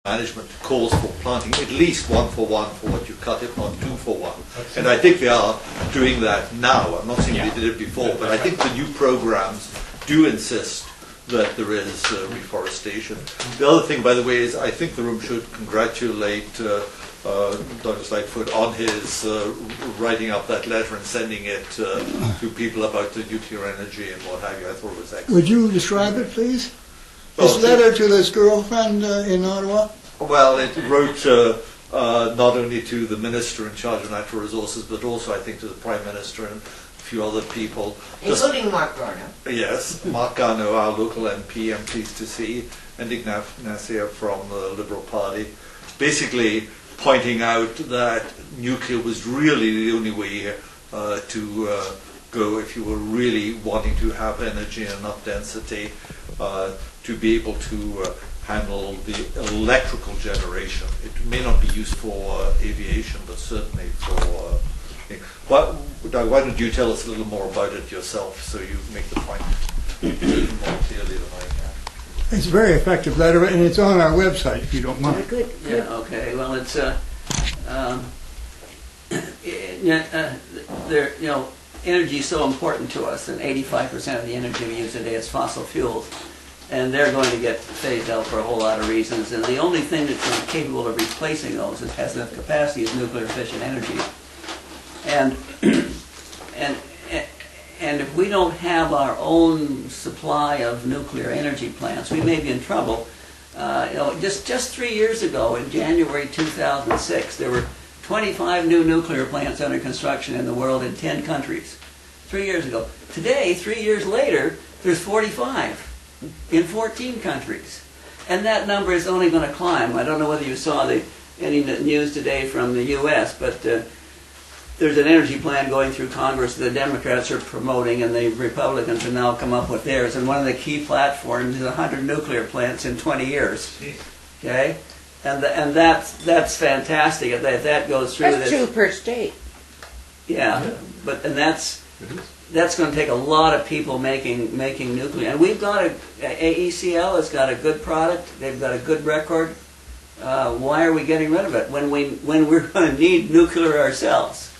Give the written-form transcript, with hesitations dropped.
management calls for planting at least 1 for 1 for what you cut, if not 2 for 1. And I think they are doing that now. I'm not saying they did it before, but I think the new programs do insist that there is reforestation. The other thing, by the way, is I think the room should congratulate Douglas Lightfoot on his writing up that letter and sending it to people about the nuclear energy and what have you. I thought it was excellent. Would you describe it, please? His letter to this girlfriend in Ottawa? Well, it wrote not only to the Minister in charge of Natural Resources, but also, I think, to the Prime Minister and a few other people. Including Mark Garneau. Yes, Mark Garneau, our local MP, I'm pleased to see, and Ignacia from the Liberal Party, basically pointing out that nuclear was really the only way to go if you were really wanting to have energy and enough density to be able to handle the electrical generation. It may not be used for aviation, but certainly for... Doug, why don't you tell us a little more about it yourself, so you make the point even more clearly than I can. It's a very effective letter, and it's on our website, if you don't mind. Good. Yeah, okay. Well, it's energy is so important to us, and 85% of the energy we use today is fossil fuels, and they're going to get phased out for a whole lot of reasons. And the only thing that's capable of replacing those that has enough capacity is nuclear efficient energy. And if we don't have our own supply of nuclear energy plants, we may be in trouble. Just 3 years ago, in January 2006, there were 25 new nuclear plants under construction in the world in 10 countries. 3 years ago. Today, 3 years later, there's 45 in 14 countries. And that number is only going to climb. I don't know whether you saw any news today from the U.S., but there's an energy plan going through Congress that the Democrats are promoting, and the Republicans have now come up with theirs. And one of the key platforms is 100 nuclear plants in 20 years. Okay, and that's fantastic. If that goes through, That's 2 per state. Yeah, but that's going to take a lot of people making nuclear. And we've got AECL has got a good product. They've got a good record. Why are we getting rid of it when we're going to need nuclear ourselves?